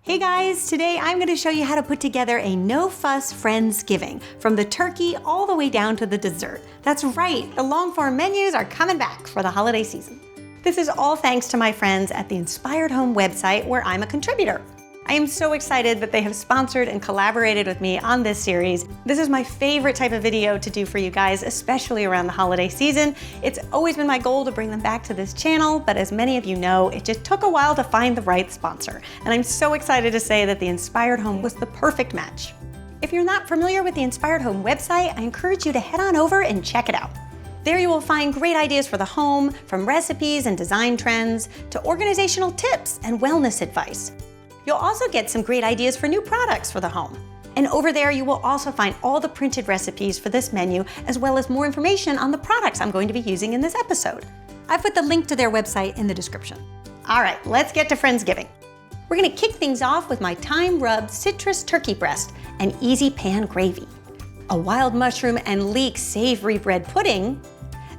Hey guys, today I'm going to show you how to put together a no-fuss Friendsgiving, from the turkey all the way down to the dessert. That's right, the long-form menus are coming back for the holiday season. This is all thanks to my friends at the Inspired Home website, where I'm a contributor. I am so excited that they have sponsored and collaborated with me on this series. This is my favorite type of video to do for you guys, especially around the holiday season. It's always been my goal to bring them back to this channel, but as many of you know, it just took a while to find the right sponsor. And I'm so excited to say that the Inspired Home was the perfect match. If you're not familiar with the Inspired Home website, I encourage you to head on over and check it out. There you will find great ideas for the home, from recipes and design trends to organizational tips and wellness advice. You'll also get some great ideas for new products for the home. And over there, you will also find all the printed recipes for this menu, as well as more information on the products I'm going to be using in this episode. I've put the link to their website in the description. All right, let's get to Friendsgiving. We're gonna kick things off with my thyme-rubbed citrus turkey breast and easy pan gravy, a wild mushroom and leek savory bread pudding.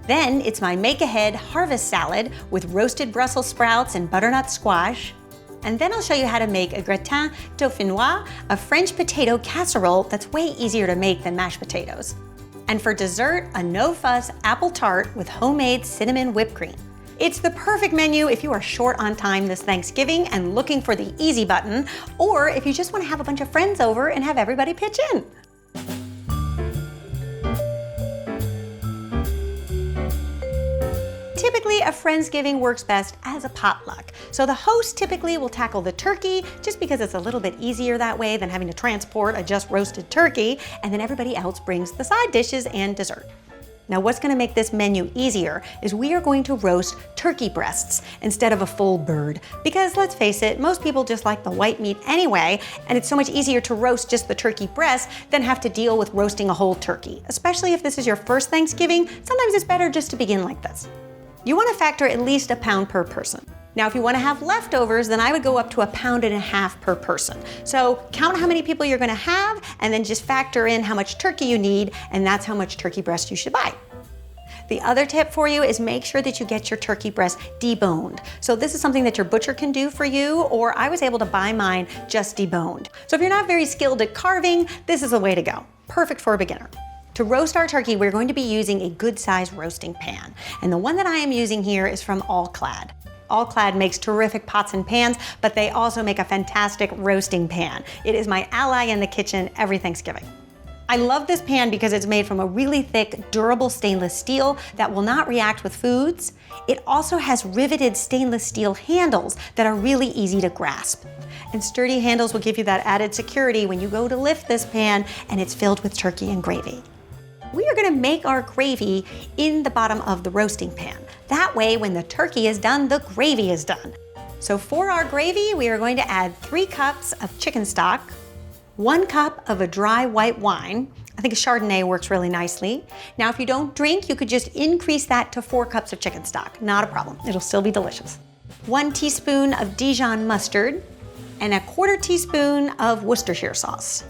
Then it's my make-ahead harvest salad with roasted Brussels sprouts and butternut squash. And then I'll show you how to make a gratin dauphinois, a French potato casserole that's way easier to make than mashed potatoes. And for dessert, a no-fuss apple tart with homemade cinnamon whipped cream. It's the perfect menu if you are short on time this Thanksgiving and looking for the easy button, or if you just want to have a bunch of friends over and have everybody pitch in. Typically, a Friendsgiving works best as a potluck. So the host typically will tackle the turkey, just because it's a little bit easier that way than having to transport a just roasted turkey, and then everybody else brings the side dishes and dessert. Now, what's gonna make this menu easier is we are going to roast turkey breasts instead of a full bird. Because let's face it, most people just like the white meat anyway, and it's so much easier to roast just the turkey breast than have to deal with roasting a whole turkey. Especially if this is your first Thanksgiving, sometimes it's better just to begin like this. You want to factor at least a pound per person. Now, if you want to have leftovers, then I would go up to 1.5 pounds per person. So count how many people you're going to have, and then just factor in how much turkey you need, and that's how much turkey breast you should buy. The other tip for you is make sure that you get your turkey breast deboned. So this is something that your butcher can do for you, or I was able to buy mine just deboned. So if you're not very skilled at carving, this is the way to go. Perfect for a beginner. To roast our turkey, we're going to be using a good size roasting pan. And the one that I am using here is from All Clad. All Clad makes terrific pots and pans, but they also make a fantastic roasting pan. It is my ally in the kitchen every Thanksgiving. I love this pan because it's made from a really thick, durable stainless steel that will not react with foods. It also has riveted stainless steel handles that are really easy to grasp. And sturdy handles will give you that added security when you go to lift this pan and it's filled with turkey and gravy. We are gonna make our gravy in the bottom of the roasting pan. That way, when the turkey is done, the gravy is done. So for our gravy, we are going to add 3 cups of chicken stock, 1 cup of a dry white wine. I think a Chardonnay works really nicely. Now, if you don't drink, you could just increase that to 4 cups of chicken stock. Not a problem, it'll still be delicious. 1 teaspoon of Dijon mustard, and 1/4 teaspoon of Worcestershire sauce.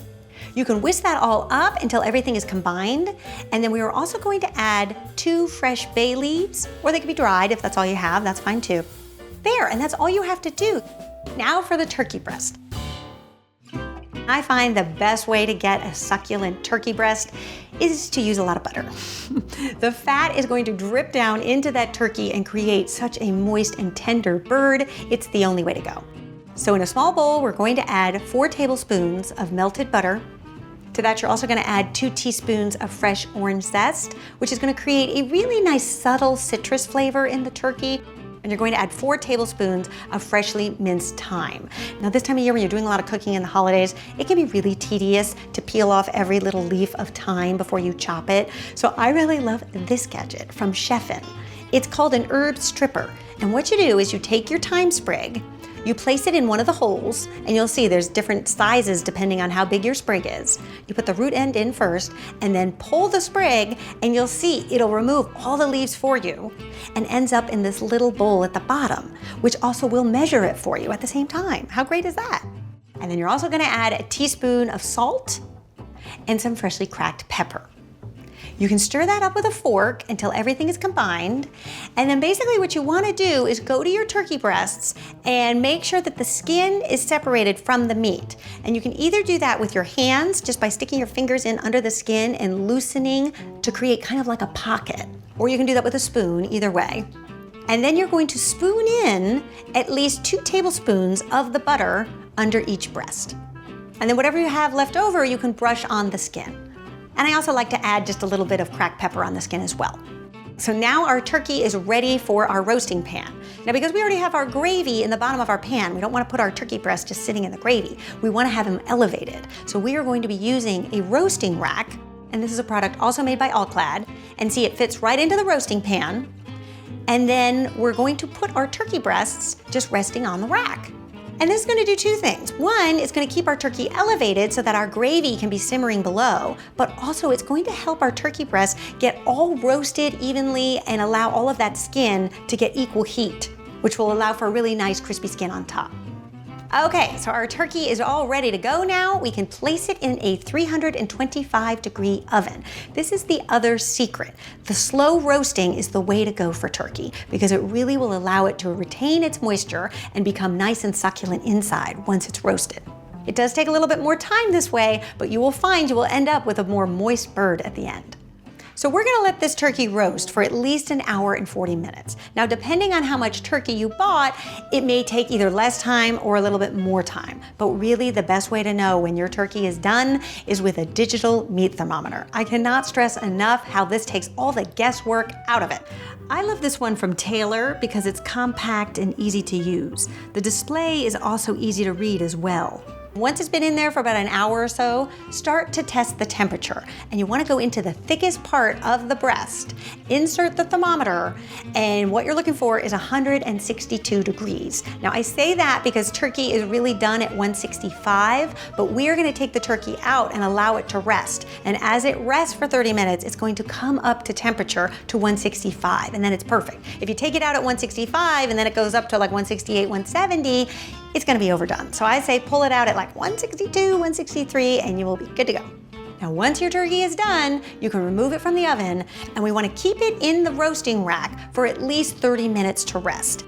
You can whisk that all up until everything is combined, and then we are also going to add 2 fresh bay leaves, or they can be dried if that's all you have, that's fine too. There, and that's all you have to do. Now for the turkey breast. I find the best way to get a succulent turkey breast is to use a lot of butter. The fat is going to drip down into that turkey and create such a moist and tender bird. It's the only way to go. So in a small bowl, we're going to add 4 tablespoons of melted butter. To that, you're also gonna add 2 teaspoons of fresh orange zest, which is gonna create a really nice subtle citrus flavor in the turkey. And you're going to add 4 tablespoons of freshly minced thyme. Now, this time of year when you're doing a lot of cooking in the holidays, it can be really tedious to peel off every little leaf of thyme before you chop it. So I really love this gadget from Chefin. It's called an herb stripper. And what you do is you take your thyme sprig, you place it in one of the holes, and you'll see there's different sizes depending on how big your sprig is. You put the root end in first, and then pull the sprig, and you'll see it'll remove all the leaves for you, and ends up in this little bowl at the bottom, which also will measure it for you at the same time. How great is that? And then you're also gonna add a teaspoon of salt and some freshly cracked pepper. You can stir that up with a fork until everything is combined. And then basically what you want to do is go to your turkey breasts and make sure that the skin is separated from the meat. And you can either do that with your hands, just by sticking your fingers in under the skin and loosening to create kind of like a pocket. Or you can do that with a spoon, either way. And then you're going to spoon in at least 2 tablespoons of the butter under each breast. And then whatever you have left over, you can brush on the skin. And I also like to add just a little bit of cracked pepper on the skin as well. So now our turkey is ready for our roasting pan. Now, because we already have our gravy in the bottom of our pan, we don't want to put our turkey breast just sitting in the gravy. We want to have them elevated. So we are going to be using a roasting rack, and this is a product also made by All-Clad, and see, it fits right into the roasting pan. And then we're going to put our turkey breasts just resting on the rack. And this is going to do 2 things. One, it's going to keep our turkey elevated so that our gravy can be simmering below, but also it's going to help our turkey breast get all roasted evenly and allow all of that skin to get equal heat, which will allow for a really nice crispy skin on top. Okay, so our turkey is all ready to go now. We can place it in a 325-degree oven. This is the other secret. The slow roasting is the way to go for turkey because it really will allow it to retain its moisture and become nice and succulent inside once it's roasted. It does take a little bit more time this way, but you will find you will end up with a more moist bird at the end. So we're gonna let this turkey roast for at least 1 hour and 40 minutes. Now, depending on how much turkey you bought, it may take either less time or a little bit more time. But really, the best way to know when your turkey is done is with a digital meat thermometer. I cannot stress enough how this takes all the guesswork out of it. I love this one from Taylor because it's compact and easy to use. The display is also easy to read as well. Once it's been in there for about 1 hour or so, start to test the temperature. And you want to go into the thickest part of the breast, insert the thermometer, and what you're looking for is 162 degrees. Now, I say that because turkey is really done at 165, but we're going to take the turkey out and allow it to rest. And as it rests for 30 minutes, it's going to come up to temperature to 165, and then it's perfect. If you take it out at 165 and then it goes up to like 168, 170, it's going to be overdone. So I say pull it out at like 162, 163, and you will be good to go. Now, once your turkey is done, you can remove it from the oven, and we want to keep it in the roasting rack for at least 30 minutes to rest.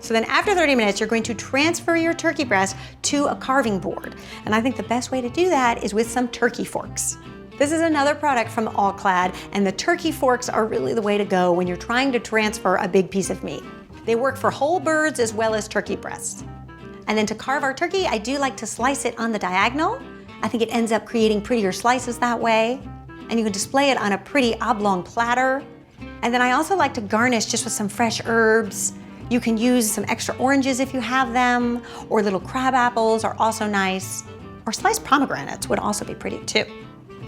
So then after 30 minutes, you're going to transfer your turkey breast to a carving board. And I think the best way to do that is with some turkey forks. This is another product from All-Clad, and the turkey forks are really the way to go when you're trying to transfer a big piece of meat. They work for whole birds as well as turkey breasts. And then to carve our turkey, I do like to slice it on the diagonal. I think it ends up creating prettier slices that way. And you can display it on a pretty oblong platter. And then I also like to garnish just with some fresh herbs. You can use some extra oranges if you have them, or little crab apples are also nice. Or sliced pomegranates would also be pretty too.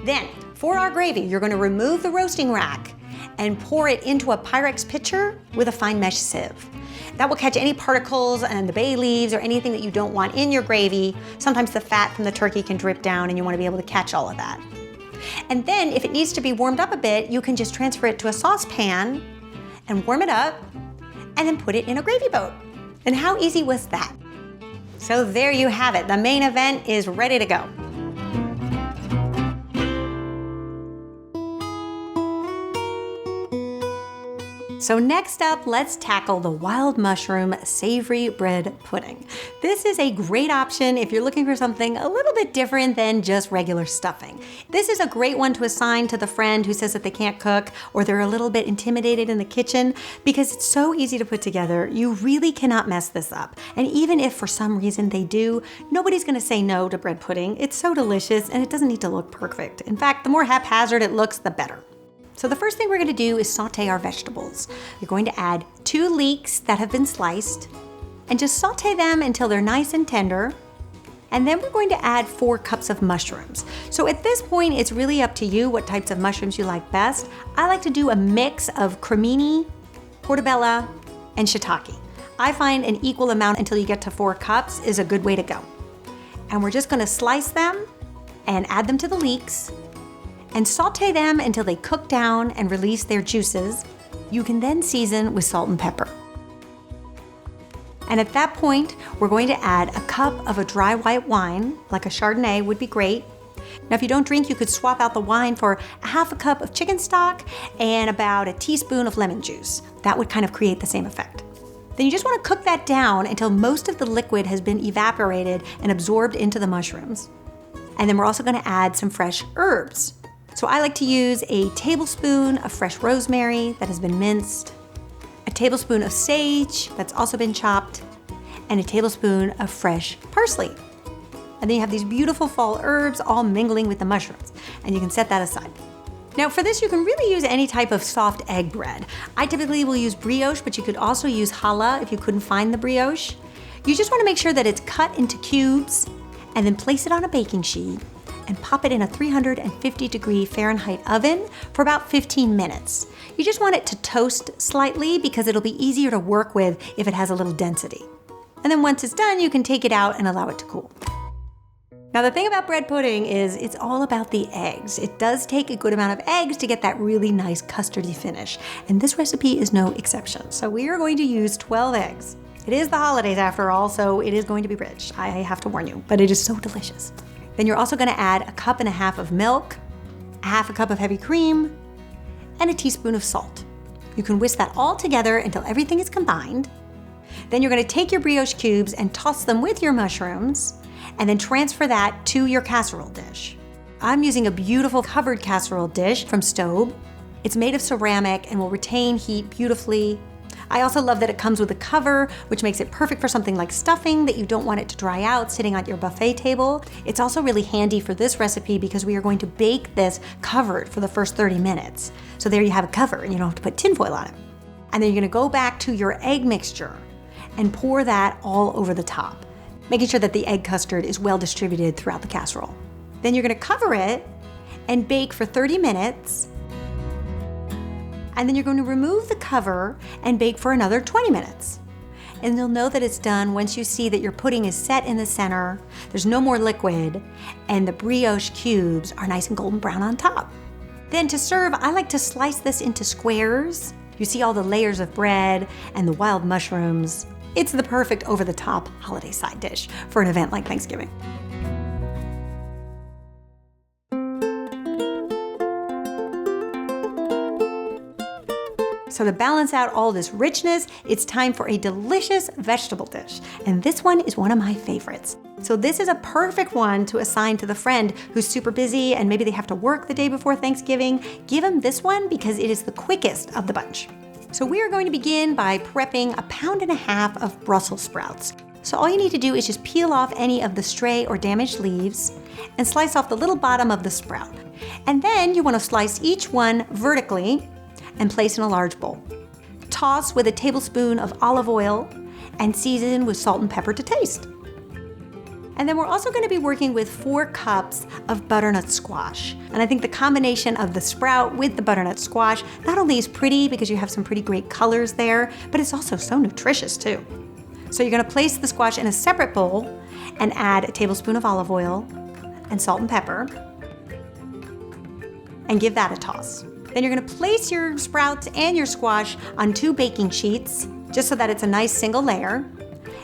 Then, for our gravy, you're going to remove the roasting rack and pour it into a Pyrex pitcher with a fine mesh sieve. That will catch any particles and the bay leaves or anything that you don't want in your gravy. Sometimes the fat from the turkey can drip down and you want to be able to catch all of that. And then if it needs to be warmed up a bit, you can just transfer it to a saucepan and warm it up and then put it in a gravy boat. And how easy was that? So there you have it. The main event is ready to go. So next up, let's tackle the wild mushroom savory bread pudding. This is a great option if you're looking for something a little bit different than just regular stuffing. This is a great one to assign to the friend who says that they can't cook or they're a little bit intimidated in the kitchen because it's so easy to put together. You really cannot mess this up. And even if for some reason they do, nobody's gonna say no to bread pudding. It's so delicious and it doesn't need to look perfect. In fact, the more haphazard it looks, the better. So the first thing we're going to do is saute our vegetables. You're going to add 2 leeks that have been sliced and just saute them until they're nice and tender. And then we're going to add 4 cups of mushrooms. So at this point, it's really up to you what types of mushrooms you like best. I like to do a mix of cremini, portobello, and shiitake. I find an equal amount until you get to 4 cups is a good way to go. And we're just going to slice them and add them to the leeks and saute them until they cook down and release their juices. You can then season with salt and pepper. And at that point, we're going to add a cup of a dry white wine, like a Chardonnay would be great. Now, if you don't drink, you could swap out the wine for a half a cup of chicken stock and about a teaspoon of lemon juice. That would kind of create the same effect. Then you just want to cook that down until most of the liquid has been evaporated and absorbed into the mushrooms. And then we're also going to add some fresh herbs. So I like to use a tablespoon of fresh rosemary that has been minced, a tablespoon of sage that's also been chopped, and a tablespoon of fresh parsley. And then you have these beautiful fall herbs all mingling with the mushrooms, and you can set that aside. Now for this, you can really use any type of soft egg bread. I typically will use brioche, but you could also use challah if you couldn't find the brioche. You just want to make sure that it's cut into cubes and then place it on a baking sheet and pop it in a 350-degree Fahrenheit oven for about 15 minutes. You just want it to toast slightly because it'll be easier to work with if it has a little density. And then once it's done, you can take it out and allow it to cool. Now the thing about bread pudding is it's all about the eggs. It does take a good amount of eggs to get that really nice custardy finish. And this recipe is no exception. So we are going to use 12 eggs. It is the holidays after all, so it is going to be rich. I have to warn you, but it is so delicious. Then you're also gonna add a cup and a half of milk, a half a cup of heavy cream, and a teaspoon of salt. You can whisk that all together until everything is combined. Then you're gonna take your brioche cubes and toss them with your mushrooms, and then transfer that to your casserole dish. I'm using a beautiful covered casserole dish from Stobe. It's made of ceramic and will retain heat beautifully. I also love that it comes with a cover, which makes it perfect for something like stuffing that you don't want it to dry out sitting at your buffet table. It's also really handy for this recipe because we are going to bake this covered for the first 30 minutes. So there you have a cover and you don't have to put tinfoil on it. And then you're gonna go back to your egg mixture and pour that all over the top, making sure that the egg custard is well distributed throughout the casserole. Then you're gonna cover it and bake for 30 minutes. And then you're going to remove the cover and bake for another 20 minutes. And you'll know that it's done once you see that your pudding is set in the center, there's no more liquid, and the brioche cubes are nice and golden brown on top. Then to serve, I like to slice this into squares. You see all the layers of bread and the wild mushrooms. It's the perfect over-the-top holiday side dish for an event like Thanksgiving. So to balance out all this richness, it's time for a delicious vegetable dish. And this one is one of my favorites. So this is a perfect one to assign to the friend who's super busy and maybe they have to work the day before Thanksgiving. Give them this one because it is the quickest of the bunch. So we are going to begin by prepping 1.5 pounds of Brussels sprouts. So all you need to do is just peel off any of the stray or damaged leaves and slice off the little bottom of the sprout. And then you want to slice each one vertically and place in a large bowl. Toss with a tablespoon of olive oil and season with salt and pepper to taste. And then we're also going to be working with 4 cups of butternut squash. And I think the combination of the sprout with the butternut squash not only is pretty because you have some pretty great colors there, but it's also so nutritious too. So you're going to place the squash in a separate bowl and add a tablespoon of olive oil and salt and pepper and give that a toss. Then you're gonna place your sprouts and your squash on 2 baking sheets, just so that it's a nice single layer.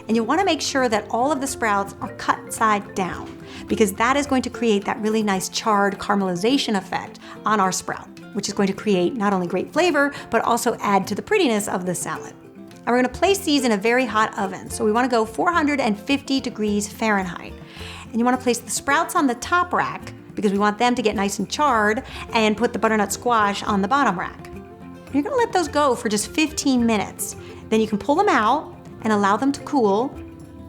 And you wanna make sure that all of the sprouts are cut side down, because that is going to create that really nice charred caramelization effect on our sprout, which is going to create not only great flavor, but also add to the prettiness of the salad. And we're gonna place these in a very hot oven. So we wanna go 450 degrees Fahrenheit. And you wanna place the sprouts on the top rack, because we want them to get nice and charred, and put the butternut squash on the bottom rack. You're gonna let those go for just 15 minutes. Then you can pull them out and allow them to cool.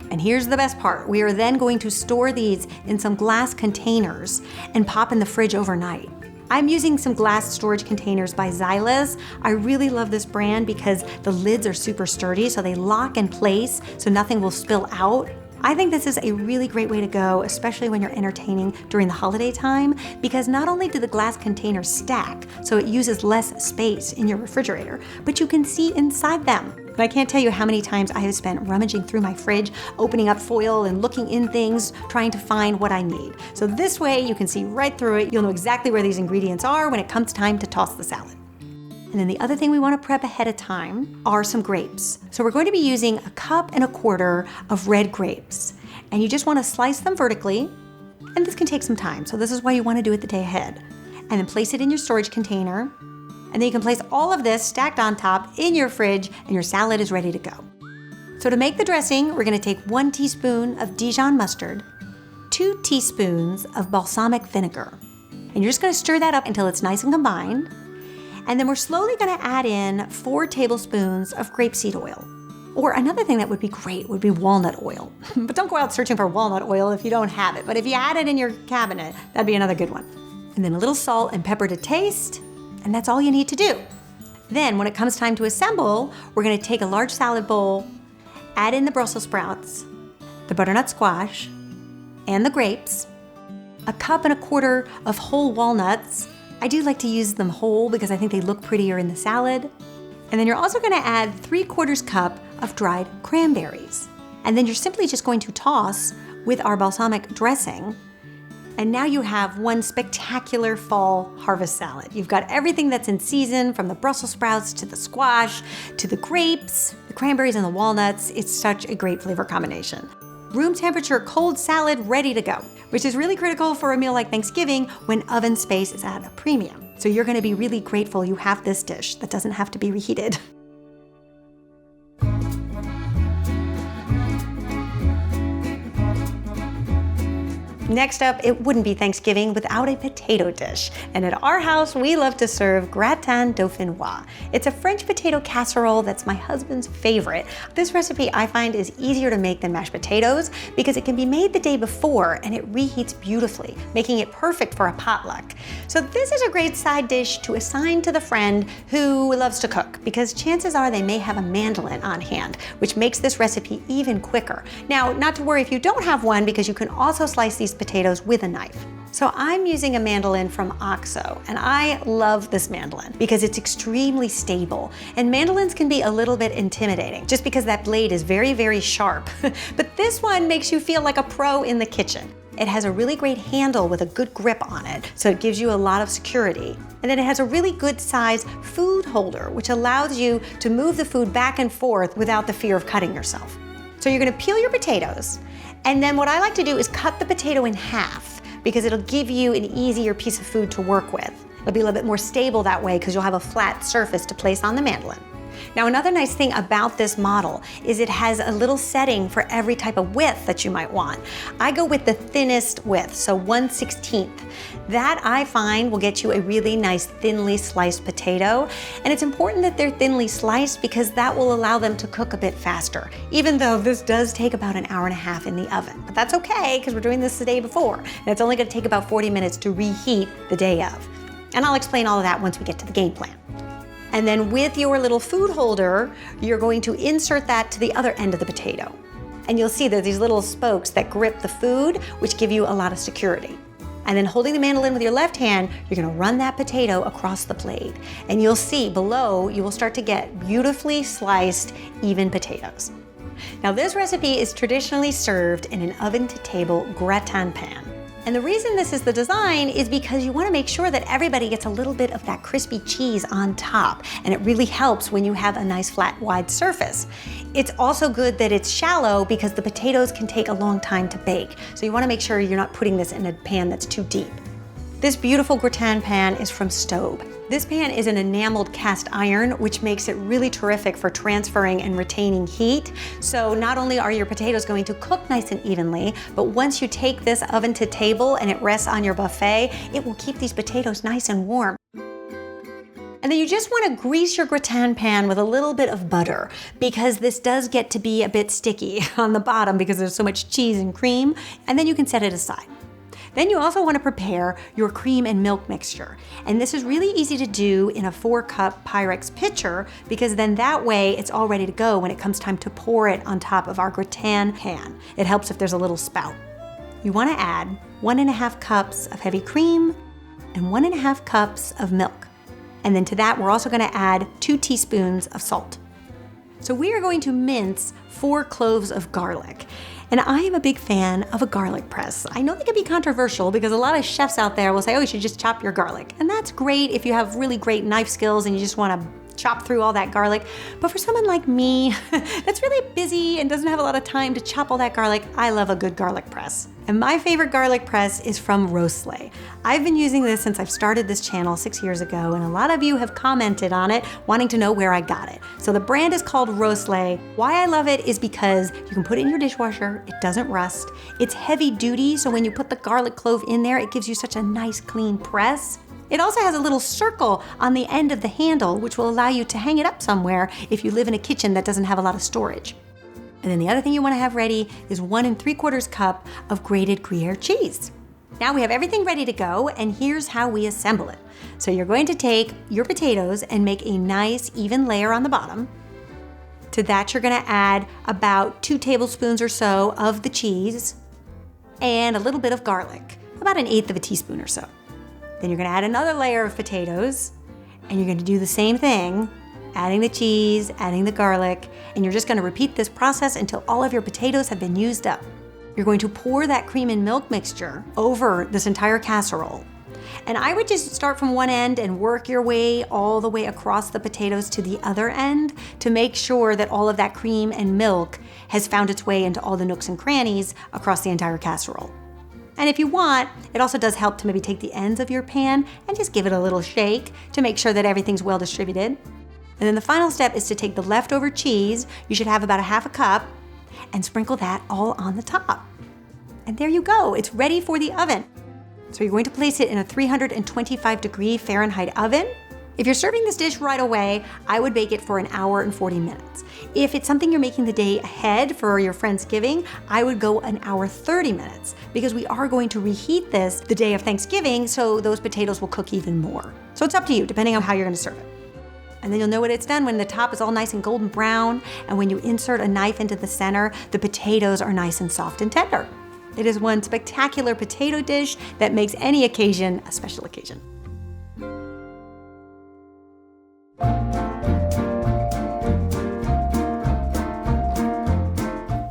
And here's the best part. We are then going to store these in some glass containers and pop in the fridge overnight. I'm using some glass storage containers by Xylus. I really love this brand because the lids are super sturdy, so they lock in place so nothing will spill out. I think this is a really great way to go, especially when you're entertaining during the holiday time, because not only do the glass containers stack, so it uses less space in your refrigerator, but you can see inside them. And I can't tell you how many times I have spent rummaging through my fridge, opening up foil and looking in things, trying to find what I need. So this way you can see right through it. You'll know exactly where these ingredients are when it comes time to toss the salad. And then the other thing we want to prep ahead of time are some grapes. So we're going to be using 1.25 cups of red grapes. And you just want to slice them vertically And this can take some time, so this is why you want to do it the day ahead. And then place it in your storage container. And then you can place all of this stacked on top in your fridge, and your salad is ready to go. So to make the dressing, we're going to take 1 teaspoon of Dijon mustard, 2 teaspoons of balsamic vinegar. And you're just going to stir that up until it's nice and combined. And then we're slowly going to add in 4 tablespoons of grapeseed oil. Or another thing that would be great would be walnut oil. But don't go out searching for walnut oil if you don't have it. But if you had it in your cabinet, that'd be another good one. And then a little salt and pepper to taste. And that's all you need to do. Then when it comes time to assemble, we're going to take a large salad bowl, add in the Brussels sprouts, the butternut squash, and the grapes, 1.25 cups of whole walnuts. I do like to use them whole because I think they look prettier in the salad. And then you're also going to add 3/4 cup of dried cranberries. And then you're simply just going to toss with our balsamic dressing. And now you have one spectacular fall harvest salad. You've got everything that's in season, from the Brussels sprouts to the squash, to the grapes, the cranberries and the walnuts. It's such a great flavor combination. Room temperature cold salad ready to go, which is really critical for a meal like Thanksgiving when oven space is at a premium. So you're going to be really grateful you have this dish that doesn't have to be reheated. Next up, it wouldn't be Thanksgiving without a potato dish. And at our house, we love to serve Gratin Du Pont. It's a French potato casserole that's my husband's favorite. This recipe I find is easier to make than mashed potatoes because it can be made the day before and it reheats beautifully, making it perfect for a potluck. So this is a great side dish to assign to the friend who loves to cook, because chances are they may have a mandolin on hand, which makes this recipe even quicker. Now, not to worry if you don't have one, because you can also slice these potatoes with a knife. So I'm using a mandolin from OXO, and I love this mandolin because it's extremely stable. And mandolins can be a little bit intimidating just because that blade is very, very sharp. But this one makes you feel like a pro in the kitchen. It has a really great handle with a good grip on it, so it gives you a lot of security. And then it has a really good size food holder, which allows you to move the food back and forth without the fear of cutting yourself. So you're gonna peel your potatoes, and then what I like to do is cut the potato in half because it'll give you an easier piece of food to work with. It'll be a little bit more stable that way because you'll have a flat surface to place on the mandolin. Now, another nice thing about this model is it has a little setting for every type of width that you might want. I go with the thinnest width, so 1/16. That I find will get you a really nice thinly sliced potato. And it's important that they're thinly sliced because that will allow them to cook a bit faster, even though this does take about 1.5 hours in the oven. But that's okay because we're doing this the day before. And it's only going to take about 40 minutes to reheat the day of. And I'll explain all of that once we get to the game plan. And then with your little food holder, you're going to insert that to the other end of the potato. And you'll see there's these little spokes that grip the food, which give you a lot of security. And then holding the mandolin with your left hand, you're gonna run that potato across the blade. And you'll see below, you will start to get beautifully sliced, even potatoes. Now this recipe is traditionally served in an oven-to-table gratin pan. And the reason this is the design is because you want to make sure that everybody gets a little bit of that crispy cheese on top, and it really helps when you have a nice flat wide surface. It's also good that it's shallow because the potatoes can take a long time to bake, so you want to make sure you're not putting this in a pan that's too deep. This beautiful gratin pan is from Stobe. This pan is an enameled cast iron, which makes it really terrific for transferring and retaining heat. So not only are your potatoes going to cook nice and evenly, but once you take this oven to table and it rests on your buffet, it will keep these potatoes nice and warm. And then you just want to grease your gratin pan with a little bit of butter because this does get to be a bit sticky on the bottom because there's so much cheese and cream, and then you can set it aside. Then you also want to prepare your cream and milk mixture. And this is really easy to do in a 4-cup Pyrex pitcher because then that way it's all ready to go when it comes time to pour it on top of our gratin pan. It helps if there's a little spout. You want to add 1.5 cups of heavy cream and 1.5 cups of milk. And then to that, we're also going to add 2 teaspoons of salt. So we are going to mince 4 cloves of garlic. And I am a big fan of a garlic press. I know they can be controversial because a lot of chefs out there will say, oh, you should just chop your garlic. And that's great if you have really great knife skills and you just want to chop through all that garlic. But for someone like me that's really busy and doesn't have a lot of time to chop all that garlic, I love a good garlic press. And my favorite garlic press is from Roastly. I've been using this since I've started this channel 6 years ago, and a lot of you have commented on it, wanting to know where I got it. So the brand is called Roastly. Why I love it is because you can put it in your dishwasher, it doesn't rust. It's heavy duty, so when you put the garlic clove in there, it gives you such a nice clean press. It also has a little circle on the end of the handle, which will allow you to hang it up somewhere if you live in a kitchen that doesn't have a lot of storage. And then the other thing you want to have ready is 1 3/4 cup of grated Gruyere cheese. Now we have everything ready to go, and here's how we assemble it. So you're going to take your potatoes and make a nice even layer on the bottom. To that you're going to add about 2 tablespoons or so of the cheese and a little bit of garlic, about 1/8 of a teaspoon or so. Then you're going to add another layer of potatoes, and you're going to do the same thing, adding the cheese, adding the garlic, and you're just going to repeat this process until all of your potatoes have been used up. You're going to pour that cream and milk mixture over this entire casserole. And I would just start from one end and work your way all the way across the potatoes to the other end to make sure that all of that cream and milk has found its way into all the nooks and crannies across the entire casserole. And if you want, it also does help to maybe take the ends of your pan and just give it a little shake to make sure that everything's well distributed. And then the final step is to take the leftover cheese, you should have about 1/2 cup, and sprinkle that all on the top. And there you go, it's ready for the oven. So you're going to place it in a 325-degree Fahrenheit oven. If you're serving this dish right away, I would bake it for 1 hour and 40 minutes. If it's something you're making the day ahead for your Friendsgiving, I would go 1 hour 30 minutes because we are going to reheat this the day of Thanksgiving, so those potatoes will cook even more. So it's up to you, depending on how you're going to serve it. And then you'll know what it's done when the top is all nice and golden brown, and when you insert a knife into the center, the potatoes are nice and soft and tender. It is one spectacular potato dish that makes any occasion a special occasion.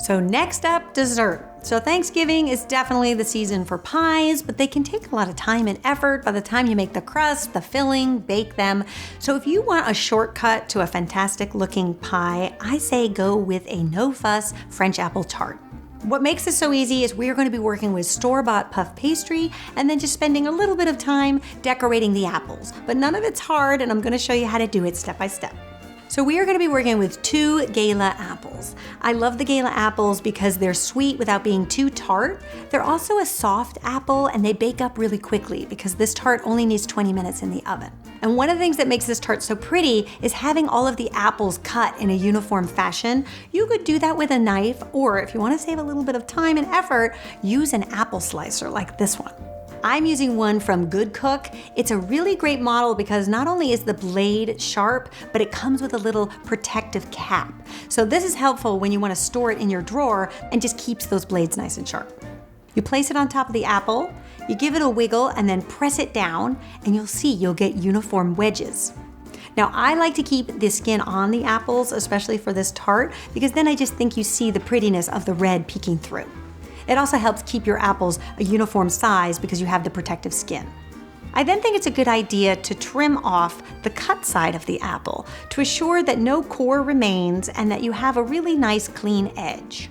So next up, dessert. So Thanksgiving is definitely the season for pies, but they can take a lot of time and effort by the time you make the crust, the filling, bake them. So if you want a shortcut to a fantastic looking pie, I say go with a no-fuss French apple tart. What makes this so easy is we're going to be working with store-bought puff pastry and then just spending a little bit of time decorating the apples. But none of it's hard, and I'm going to show you how to do it step by step. So we are going to be working with 2 Gala apples. I love the Gala apples because they're sweet without being too tart. They're also a soft apple, and they bake up really quickly because this tart only needs 20 minutes in the oven. And one of the things that makes this tart so pretty is having all of the apples cut in a uniform fashion. You could do that with a knife, or if you want to save a little bit of time and effort, use an apple slicer like this one. I'm using one from Good Cook. It's a really great model because not only is the blade sharp, but it comes with a little protective cap. So this is helpful when you want to store it in your drawer and just keeps those blades nice and sharp. You place it on top of the apple, you give it a wiggle and then press it down, and you'll see you'll get uniform wedges. Now I like to keep the skin on the apples, especially for this tart, because then I just think you see the prettiness of the red peeking through. It also helps keep your apples a uniform size because you have the protective skin. I then think it's a good idea to trim off the cut side of the apple to assure that no core remains and that you have a really nice clean edge.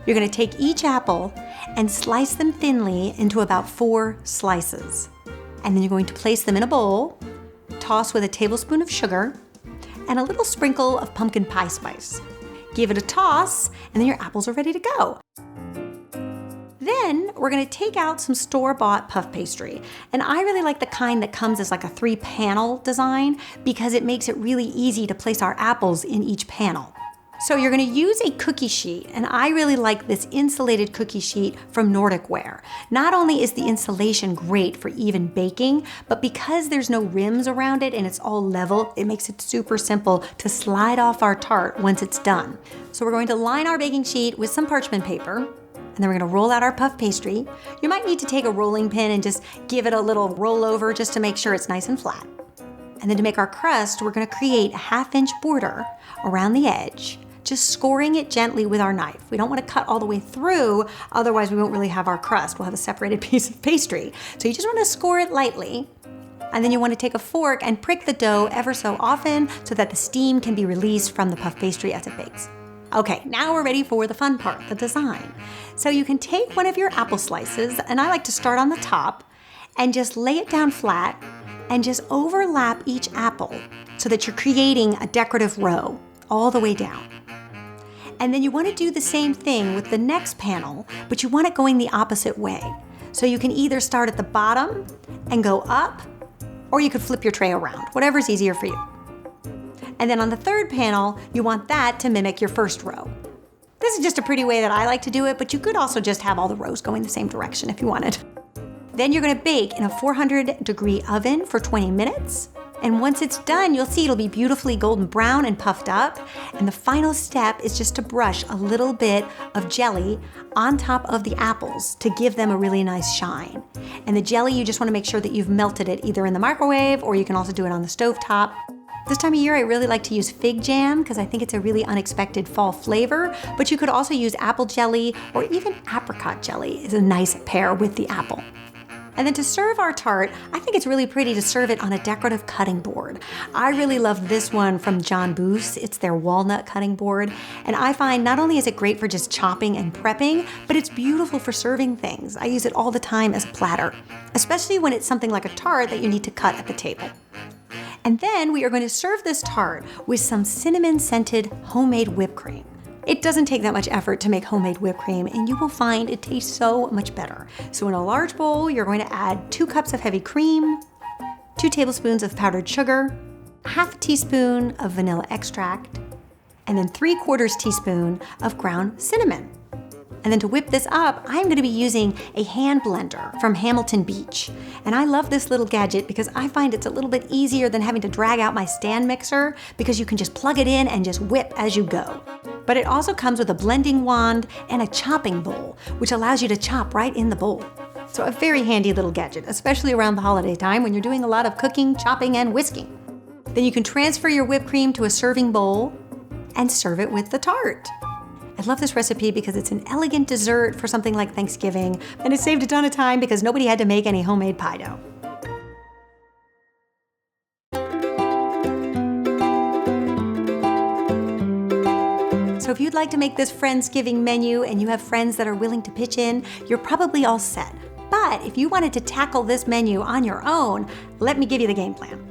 You're going to take each apple and slice them thinly into about 4 slices. And then you're going to place them in a bowl, toss with a tablespoon of sugar, and a little sprinkle of pumpkin pie spice. Give it a toss, and then your apples are ready to go. Then we're going to take out some store-bought puff pastry. And I really like the kind that comes as like a 3-panel design because it makes it really easy to place our apples in each panel. So you're going to use a cookie sheet, and I really like this insulated cookie sheet from Nordic Ware. Not only is the insulation great for even baking, but because there's no rims around it and it's all level, it makes it super simple to slide off our tart once it's done. So we're going to line our baking sheet with some parchment paper, and then we're going to roll out our puff pastry. You might need to take a rolling pin and just give it a little roll over just to make sure it's nice and flat. And then to make our crust, we're going to create a 1/2-inch border around the edge, just scoring it gently with our knife. We don't want to cut all the way through, otherwise we won't really have our crust. We'll have a separated piece of pastry. So you just want to score it lightly. And then you want to take a fork and prick the dough ever so often so that the steam can be released from the puff pastry as it bakes. Okay, now we're ready for the fun part, the design. So you can take one of your apple slices, and I like to start on the top, and just lay it down flat and just overlap each apple so that you're creating a decorative row all the way down. And then you want to do the same thing with the next panel, but you want it going the opposite way. So you can either start at the bottom and go up, or you could flip your tray around, whatever's easier for you. And then on the third panel, you want that to mimic your first row. This is just a pretty way that I like to do it, but you could also just have all the rows going the same direction if you wanted. Then you're gonna bake in a 400-degree oven for 20 minutes. And once it's done, you'll see it'll be beautifully golden brown and puffed up. And the final step is just to brush a little bit of jelly on top of the apples to give them a really nice shine. And the jelly, you just wanna make sure that you've melted it either in the microwave, or you can also do it on the stovetop. This time of year, I really like to use fig jam because I think it's a really unexpected fall flavor, but you could also use apple jelly, or even apricot jelly is a nice pair with the apple. And then to serve our tart, I think it's really pretty to serve it on a decorative cutting board. I really love this one from John Boos. It's their walnut cutting board. And I find not only is it great for just chopping and prepping, but it's beautiful for serving things. I use it all the time as a platter, especially when it's something like a tart that you need to cut at the table. And then we are going to serve this tart with some cinnamon-scented homemade whipped cream. It doesn't take that much effort to make homemade whipped cream, and you will find it tastes so much better. So in a large bowl, you're going to add 2 cups of heavy cream, 2 tablespoons of powdered sugar, half a teaspoon of vanilla extract, and then 3/4 teaspoon of ground cinnamon. And then to whip this up, I'm gonna be using a hand blender from Hamilton Beach. And I love this little gadget because I find it's a little bit easier than having to drag out my stand mixer because you can just plug it in and just whip as you go. But it also comes with a blending wand and a chopping bowl, which allows you to chop right in the bowl. So a very handy little gadget, especially around the holiday time when you're doing a lot of cooking, chopping, and whisking. Then you can transfer your whipped cream to a serving bowl and serve it with the tart. I love this recipe because it's an elegant dessert for something like Thanksgiving, and it saved a ton of time because nobody had to make any homemade pie dough. So if you'd like to make this Friendsgiving menu and you have friends that are willing to pitch in, you're probably all set. But if you wanted to tackle this menu on your own, let me give you the game plan.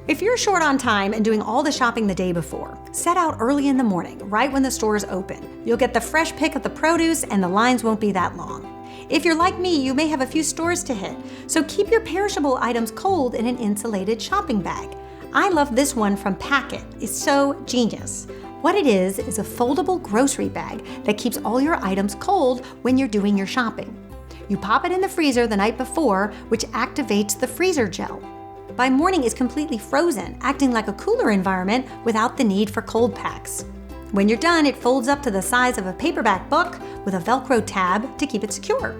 If you're short on time and doing all the shopping the day before, set out early in the morning, right when the stores open. You'll get the fresh pick of the produce and the lines won't be that long. If you're like me, you may have a few stores to hit, so keep your perishable items cold in an insulated shopping bag. I love this one from Packet. It's so genius. What it is a foldable grocery bag that keeps all your items cold when you're doing your shopping. You pop it in the freezer the night before, which activates the freezer gel. By morning, it's completely frozen, acting like a cooler environment without the need for cold packs. When you're done, it folds up to the size of a paperback book with a Velcro tab to keep it secure.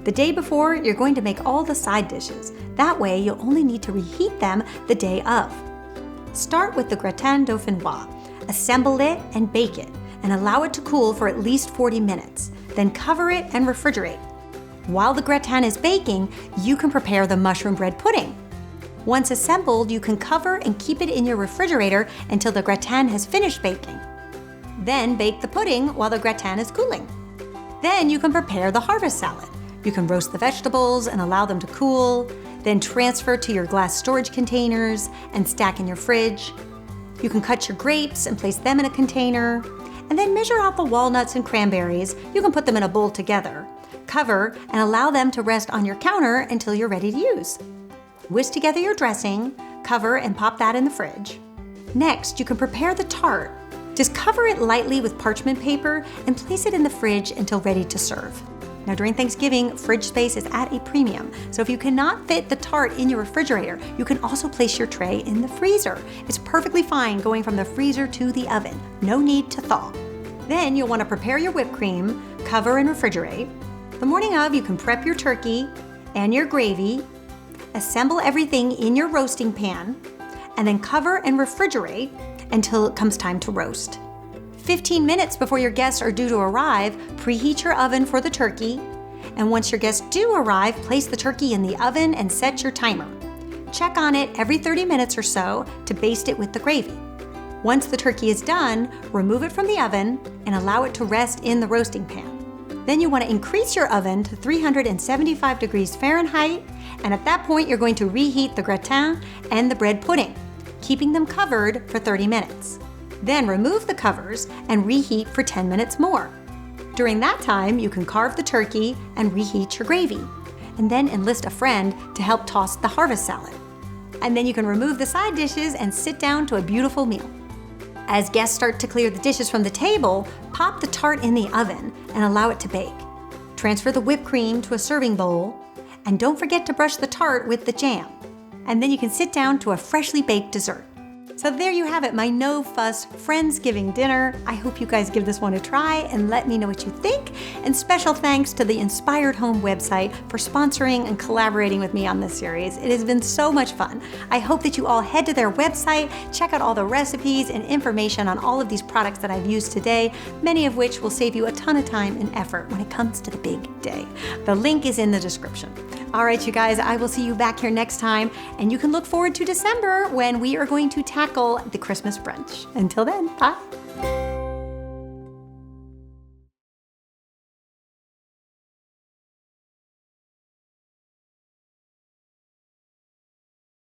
The day before, you're going to make all the side dishes. That way, you'll only need to reheat them the day of. Start with the Gratin Du Pont. Assemble it and bake it, and allow it to cool for at least 40 minutes. Then cover it and refrigerate. While the gratin is baking, you can prepare the mushroom bread pudding. Once assembled, you can cover and keep it in your refrigerator until the gratin has finished baking. Then bake the pudding while the gratin is cooling. Then you can prepare the harvest salad. You can roast the vegetables and allow them to cool, then transfer to your glass storage containers and stack in your fridge. You can cut your grapes and place them in a container, and then measure out the walnuts and cranberries. You can put them in a bowl together. Cover and allow them to rest on your counter until you're ready to use. Whisk together your dressing, cover and pop that in the fridge. Next, you can prepare the tart. Just cover it lightly with parchment paper and place it in the fridge until ready to serve. Now during Thanksgiving, fridge space is at a premium, so if you cannot fit the tart in your refrigerator, you can also place your tray in the freezer. It's perfectly fine going from the freezer to the oven. No need to thaw. Then you'll want to prepare your whipped cream, cover and refrigerate. The morning of, you can prep your turkey and your gravy, assemble everything in your roasting pan, and then cover and refrigerate until it comes time to roast. 15 minutes before your guests are due to arrive, preheat your oven for the turkey, and once your guests do arrive, place the turkey in the oven and set your timer. Check on it every 30 minutes or so to baste it with the gravy. Once the turkey is done, remove it from the oven and allow it to rest in the roasting pan. Then you want to increase your oven to 375 degrees Fahrenheit, and at that point you're going to reheat the gratin and the bread pudding, keeping them covered for 30 minutes. Then remove the covers and reheat for 10 minutes more. During that time, you can carve the turkey and reheat your gravy, and then enlist a friend to help toss the harvest salad. And then you can remove the side dishes and sit down to a beautiful meal. As guests start to clear the dishes from the table, pop the tart in the oven and allow it to bake. Transfer the whipped cream to a serving bowl, and don't forget to brush the tart with the jam. And then you can sit down to a freshly baked dessert. So there you have it, my no-fuss Friendsgiving dinner. I hope you guys give this one a try and let me know what you think. And special thanks to the Inspired Home website for sponsoring and collaborating with me on this series. It has been so much fun. I hope that you all head to their website, check out all the recipes and information on all of these products that I've used today, many of which will save you a ton of time and effort when it comes to the big day. The link is in the description. All right, you guys, I will see you back here next time, and you can look forward to December when we are going to tackle the Christmas brunch. Until then, bye.